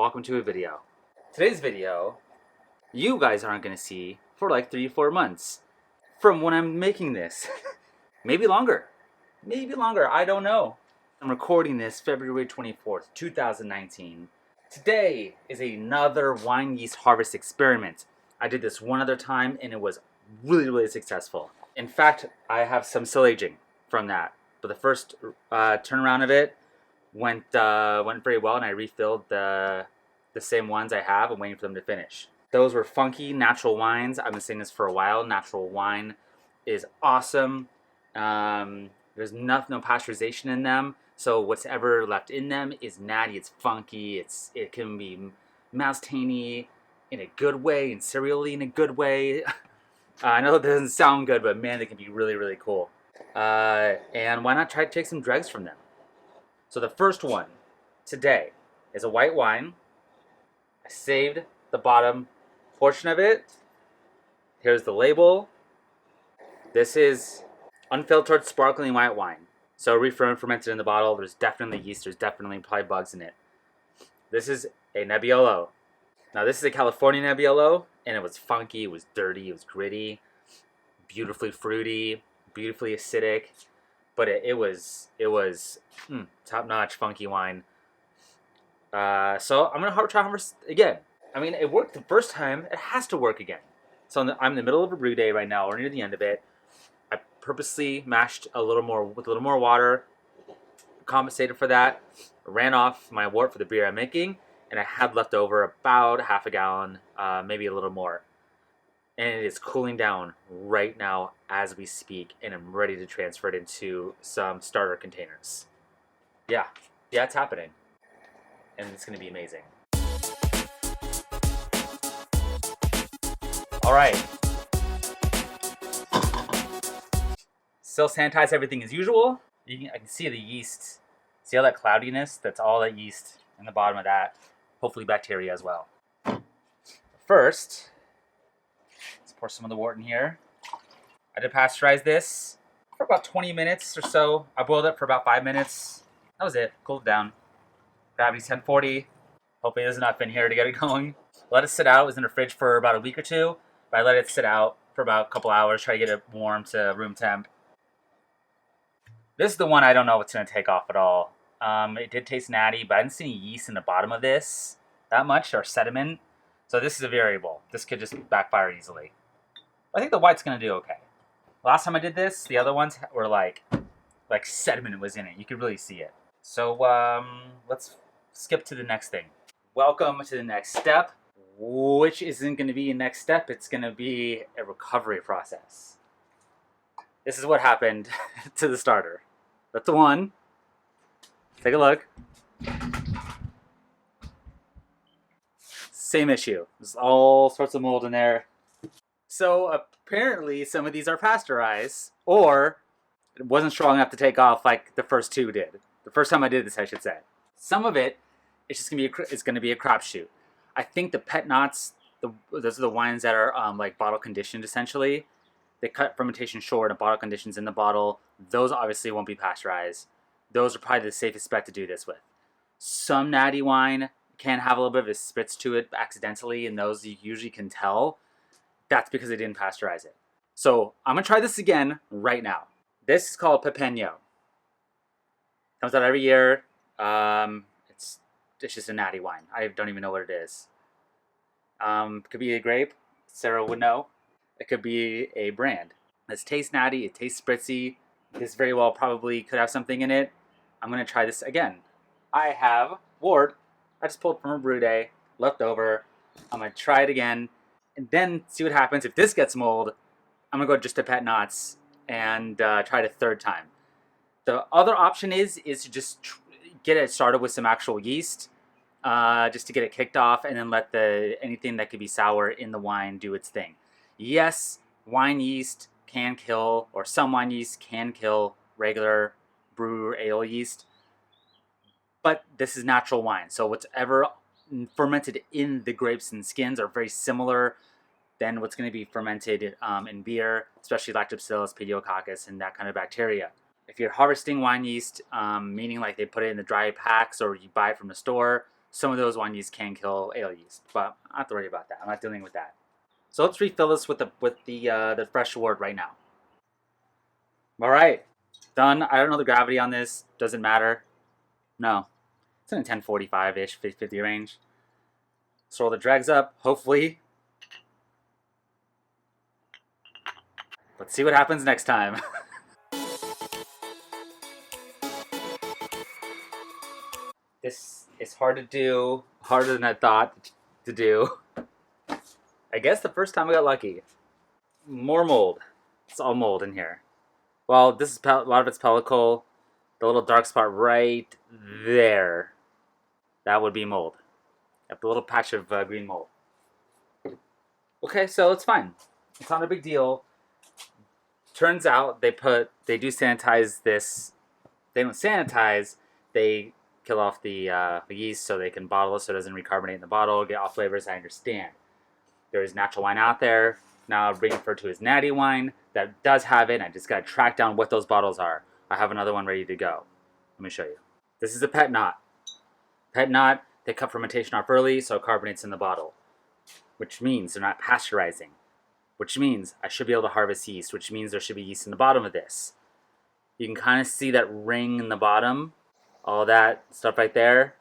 welcome to a video. Today's video, you guys aren't going to see for like 3-4 months from when I'm making this. Maybe longer, I don't know. I'm recording this February 24th, 2019. Today is another wine yeast harvest experiment. I did this one other time and it was really successful. In fact, I have some still aging from that, but the first turnaround of it went very well, and I refilled the same ones I have. I'm waiting for them to finish. Those were funky natural wines. I've been saying this for a while. Natural wine is awesome. There's no pasteurization in them, so what's ever left in them is natty. It's funky. It can be moustainy in a good way and cereally in a good way. I know it doesn't sound good, but man, they can be really cool. And why not try to take some dregs from them? So the first one today is a white wine. I saved the bottom portion of it. Here's the label. This is unfiltered sparkling white wine. So re-fermented in the bottle. There's definitely yeast. There's definitely probably bugs in it. This is a Nebbiolo. Now this is a California Nebbiolo, and it was funky, it was dirty, it was gritty, beautifully fruity, beautifully acidic. But it was top-notch funky wine. So I'm gonna try harvest again. I mean, it worked the first time. It has to work again. So I'm in the middle of a brew day right now, or near the end of it. I purposely mashed a little more with a little more water. Compensated for that. Ran off my wort for the beer I'm making, and I had left over about half a gallon, maybe a little more. And it is cooling down right now as we speak, and I'm ready to transfer it into some starter containers. Yeah, it's happening. And it's going to be amazing. All right. Still sanitize everything as usual. I can see the yeast. See all that cloudiness? That's all that yeast in the bottom of that. Hopefully bacteria as well. First, let's pour some of the wort in here. I did pasteurize this for about 20 minutes or so. I boiled it for about 5 minutes. That was it. Cooled it down. Gravity's 1040. Hopefully there's enough in here to get it going. Let it sit out. It was in the fridge for about a week or two. But I let it sit out for about a couple hours. Try to get it warm to room temp. This is the one I don't know what's going to take off at all. It did taste natty, but I didn't see any yeast in the bottom of this that much, or sediment. So this is a variable. This could just backfire easily. I think the white's going to do okay. Last time I did this, the other ones were like sediment was in it. You could really see it. So let's skip to the next thing. Welcome to the next step, which isn't going to be a next step. It's going to be a recovery process. This is what happened to the starter. That's the one. Take a look. Same issue. There's all sorts of mold in there. So apparently some of these are pasteurized, or it wasn't strong enough to take off like the first two did. The first time I did this, I should say. Some of it, it's just gonna be a crapshoot. I think the pet knots, those are the wines that are like bottle conditioned essentially. They cut fermentation short and bottle conditions in the bottle. Those obviously won't be pasteurized. Those are probably the safest bet to do this with. Some natty wine can have a little bit of a spritz to it accidentally, and those you usually can tell. That's because they didn't pasteurize it. So I'm gonna try this again right now. This is called Pepeño. Comes out every year. It's just a natty wine. I don't even know what it is. Could be a grape. Sarah would know. It could be a brand. It tastes natty. It tastes spritzy. This very well probably could have something in it. I'm gonna try this again. I have wort. I just pulled from a brew day, left over. I'm gonna try it again, and then see what happens. If this gets mold, I'm gonna go just to pet knots and try it a third time. The other option is to just get it started with some actual yeast, just to get it kicked off, and then let anything that could be sour in the wine do its thing. Yes, wine yeast can kill, or some wine yeast can kill regular brew or ale yeast, but this is natural wine, so whatever fermented in the grapes and skins are very similar than what's going to be fermented in beer, especially Lactobacillus, Pediococcus, and that kind of bacteria. If you're harvesting wine yeast, meaning like they put it in the dry packs or you buy it from the store, some of those wine yeast can kill ale yeast, but I don't have to worry about that. I'm not dealing with that. So let's refill this with the fresh wort right now. All right, done. I don't know the gravity on this. Doesn't matter. No, it's in a 1045-ish, 50 range. Swirl the dregs up, hopefully. Let's see what happens next time. This is hard to do, harder than I thought to do. I guess the first time I got lucky. More mold. It's all mold in here. Well, this is a lot of it's pellicle. The little dark spot right there, that would be mold. The little patch of green mold. Okay, so it's fine. It's not a big deal. Turns out they do sanitize this. They don't sanitize. They kill off the yeast so they can bottle it so it doesn't recarbonate in the bottle, get all flavors. I understand. There is natural wine out there, now being referred to as natty wine, that does have it. And I just got to track down what those bottles are. I have another one ready to go. Let me show you. This is a pet knot. Pet knot, they cut fermentation off early so it carbonates in the bottle, which means they're not pasteurizing, which means I should be able to harvest yeast, which means there should be yeast in the bottom of this. You can kind of see that ring in the bottom, all that stuff right there.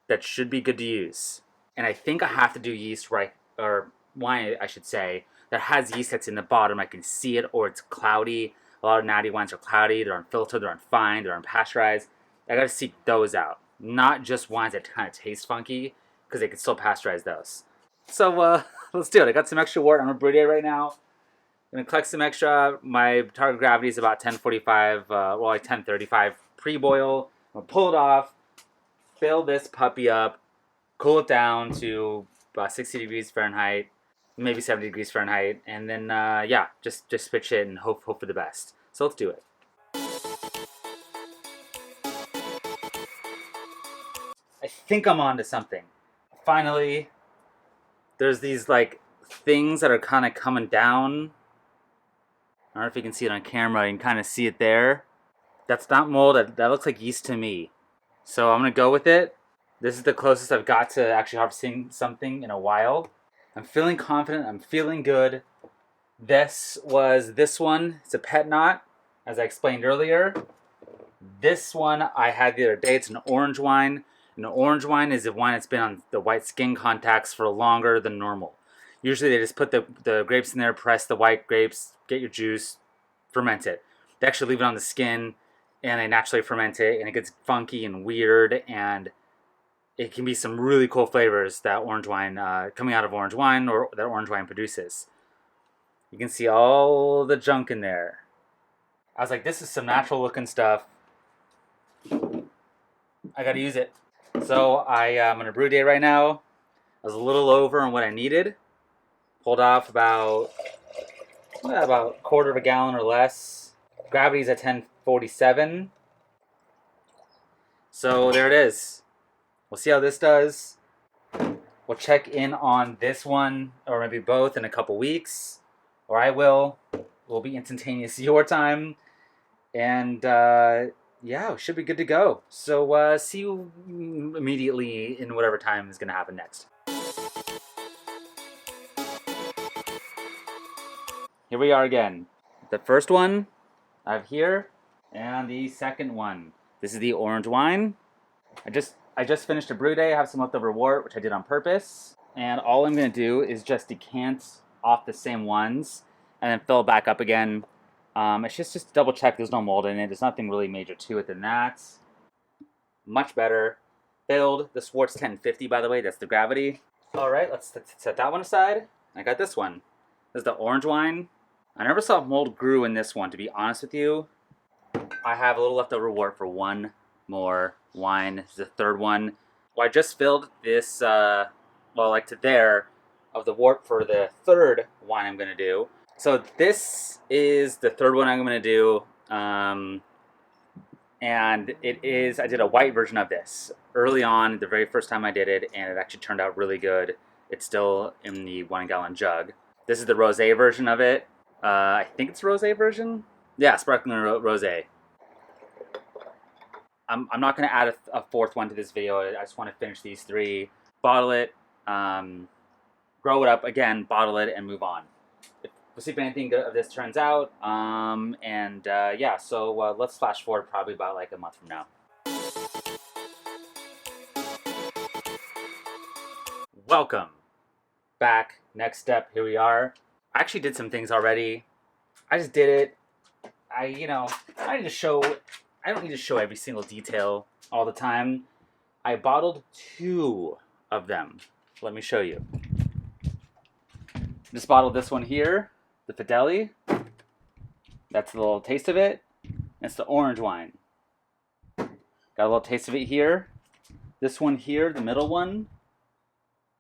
That should be good to use. And I think I have to do yeast right, or wine I should say, that has yeast that's in the bottom. I can see it, or it's cloudy. A lot of natty wines are cloudy, they're unfiltered, they're unfined, they're unpasteurized. I gotta seek those out. Not just wines that kind of taste funky, because they can still pasteurize those. So let's do it. I got some extra wort. I'm gonna brew it right now. I'm gonna collect some extra. My target gravity is about 1045, like 1035 pre-boil. I'm gonna pull it off, fill this puppy up, cool it down to about 60 degrees Fahrenheit, maybe 70 degrees Fahrenheit, and then yeah, just switch it and hope for the best. So let's do it. I think I'm onto something. Finally, there's these like things that are kind of coming down. I don't know if you can see it on camera. You can kind of see it there. That's not mold. That looks like yeast to me. So I'm gonna go with it. This is the closest I've got to actually harvesting something in a while. I'm feeling confident. I'm feeling good. This one. It's a pet knot, as I explained earlier. This one I had the other day. It's an orange wine. And an orange wine is a wine that's been on the white skin contacts for longer than normal. Usually they just put the grapes in there, press the white grapes, get your juice, ferment it. They actually leave it on the skin and they naturally ferment it, and it gets funky and weird, and it can be some really cool flavors that orange wine, coming out of orange wine, or that orange wine produces. You can see all the junk in there. I was like, this is some natural looking stuff. I gotta use it. So I'm gonna brew day right now. I was a little over on what I needed. Pulled off about a quarter of a gallon or less. Gravity's at 1047. So there it is. We'll see how this does. We'll check in on this one, or maybe both, in a couple weeks. Or I will. Will be instantaneous your time. And yeah, should be good to go. So see you immediately in whatever time is going to happen next. Here we are again. The first one I have here, and the second one. This is the orange wine. I just finished a brew day. I have some leftover wort, which I did on purpose. And all I'm going to do is just decant off the same ones and then fill it back up again. It's just to double check there's no mold in it. There's nothing really major to it than that. Much better. Filled. The Swartz 1050, by the way. That's the gravity. All right, let's set that one aside. I got this one. This is the orange wine. I never saw mold grew in this one, to be honest with you. I have a little leftover wort for one more wine. This is the third one. Well, I just filled this, like to there, of the wort for the third wine I'm going to do. So this is the third one I'm going to do, and it is, I did a white version of this early on, the very first time I did it, and it actually turned out really good. It's still in the 1 gallon jug. This is the rosé version of it. I think it's rosé version? Yeah, sparkling rosé. I'm not going to add a fourth one to this video. I just want to finish these three, bottle it, grow it up again, bottle it, and move on. We'll see if anything of this turns out. Yeah, so let's flash forward probably about like a month from now. Welcome back. Next step, here we are. I actually did some things already. I just did it. I don't need to show every single detail all the time. I bottled 2 of them. Let me show you. Just bottled this one here, the Fideli. That's a little taste of it. It's the orange wine. Got a little taste of it here. This one here, the middle one,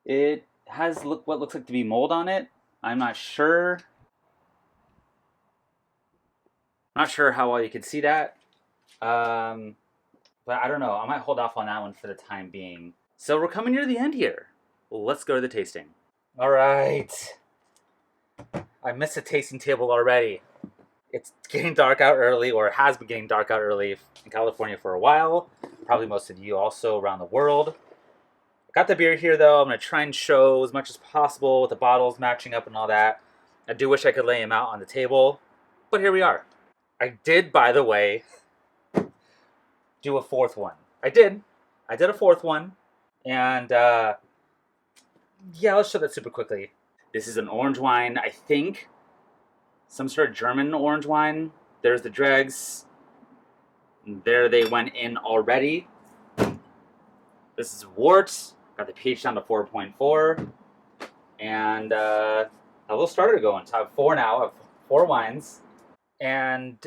it has what looks like to be mold on it. I'm not sure. Not sure how well you can see that. But I don't know. I might hold off on that one for the time being. So we're coming near the end here. Let's go to the tasting. All right. I missed the tasting table already. It's getting dark out early, or it has been getting dark out early in California for a while. Probably most of you also around the world. Got the beer here though. I'm going to try and show as much as possible with the bottles matching up and all that. I do wish I could lay them out on the table, but here we are. I did, by the way, do a 4th one. I did a 4th one. And yeah, let's show that super quickly. This is an orange wine, I think. Some sort of German orange wine. There's the dregs. There they went in already. This is wort. Got the pH down to 4.4. And a little starter going. So I have 4 now. I have 4 wines. And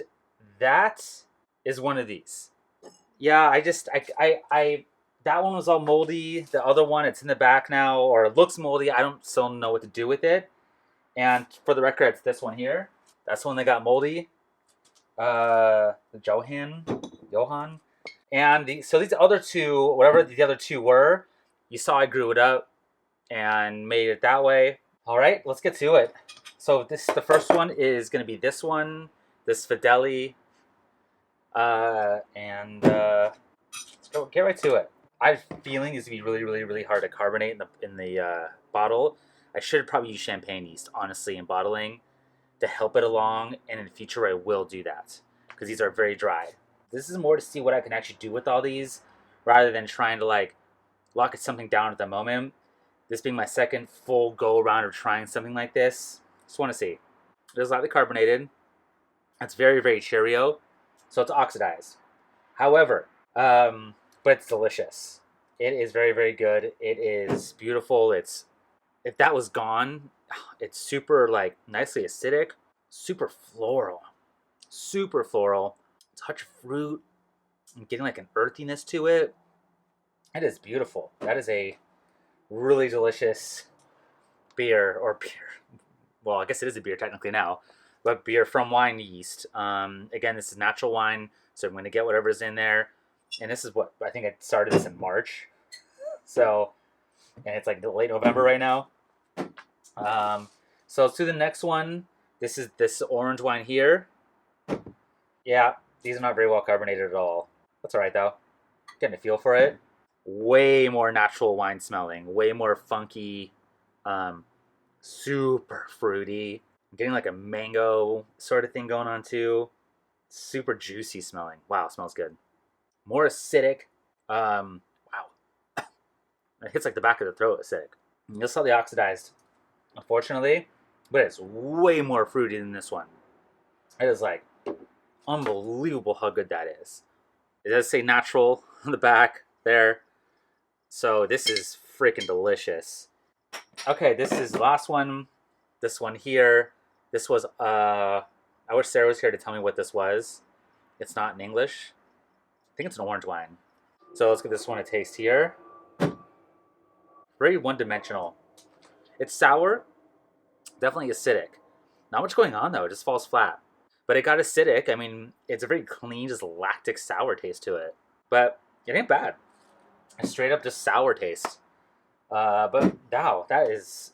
that is one of these. Yeah, that one was all moldy. The other one, it's in the back now, or it looks moldy. I don't still know what to do with it. And for the record, it's this one here. That's the one that got moldy. The Johann. And so these other 2, whatever the other 2 were, you saw I grew it up and made it that way. All right, let's get to it. So the first one is going to be this one, this Fideli. Let's go get right to it. I have a feeling it's going to be really, really, really hard to carbonate in the bottle. I should probably use champagne yeast, honestly, in bottling to help it along. And in the future, I will do that because these are very dry. This is more to see what I can actually do with all these rather than trying to like lock something down at the moment. This being my second full go around of trying something like this. Just want to see. It is lightly carbonated. It's very, very Cheerio. So it's oxidized. However, but it's delicious. It is very, very good. It is beautiful. If that was gone, it's super like nicely acidic, super floral, touch of fruit. I'm getting like an earthiness to it. It is beautiful. That is a really delicious beer. Well, I guess it is a beer technically now, but beer from wine yeast. Again, this is natural wine, so I'm going to get whatever's in there. And this is what I think I started this in March. So, and it's like late November right now. So let's do the next one. This is this orange wine here. Yeah, these are not very well carbonated at all. That's all right though. Getting a feel for it. Way more natural wine smelling. Way more funky. Super fruity. I'm getting like a mango sort of thing going on too. Super juicy smelling. Wow, smells good. More acidic. Wow. It hits like the back of the throat acidic. You'll slightly oxidized, unfortunately, but it's way more fruity than this one. It is like unbelievable how good that is. It does say natural on the back there. So this is freaking delicious. Okay, this is the last one. This one here. This was, I wish Sarah was here to tell me what this was. It's not in English. I think it's an orange wine. So let's give this one a taste here. Very one-dimensional. It's sour. Definitely acidic. Not much going on though. It just falls flat. But it got acidic. I mean, it's a very clean, just lactic sour taste to it. But it ain't bad. It's straight up just sour taste. But wow, that is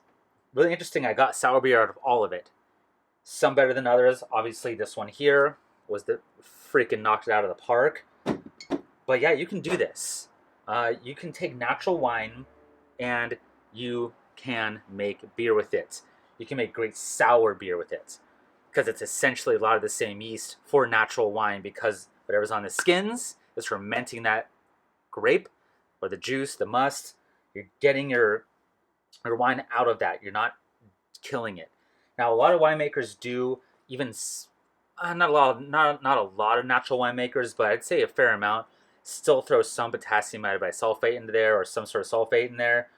really interesting. I got sour beer out of all of it. Some better than others. Obviously, this one here was the freaking knocked it out of the park. But yeah, you can do this. You can take natural wine and you can make beer with it. You can make great sour beer with it because it's essentially a lot of the same yeast for natural wine because whatever's on the skins is fermenting that grape or the juice, the must. You're getting your wine out of that. You're not killing it. Now, a lot of winemakers do even not a lot, not a lot of natural winemakers, but I'd say a fair amount still throw some potassium sulfate into there or some sort of sulfate in there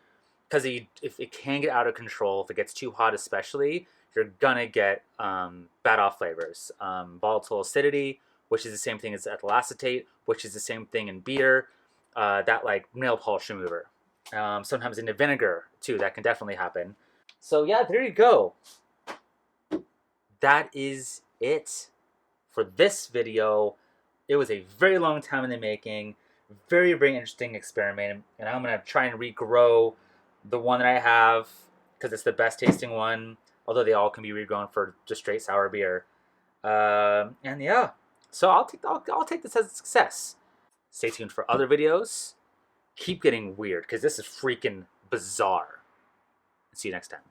because if it can get out of control, if it gets too hot, especially, you're gonna get bad off flavors, volatile acidity, which is the same thing as ethyl acetate, which is the same thing in beer, that like nail polish remover. Sometimes in the vinegar too, that can definitely happen. So yeah, there you go. That is it for this video. It was a very long time in the making, very, very interesting experiment, and I'm gonna try and regrow the one that I have because it's the best tasting one, although they all can be regrown for just straight sour beer. And yeah, so I'll take this as a success. Stay tuned for other videos. Keep getting weird because this is freaking bizarre. See you next time.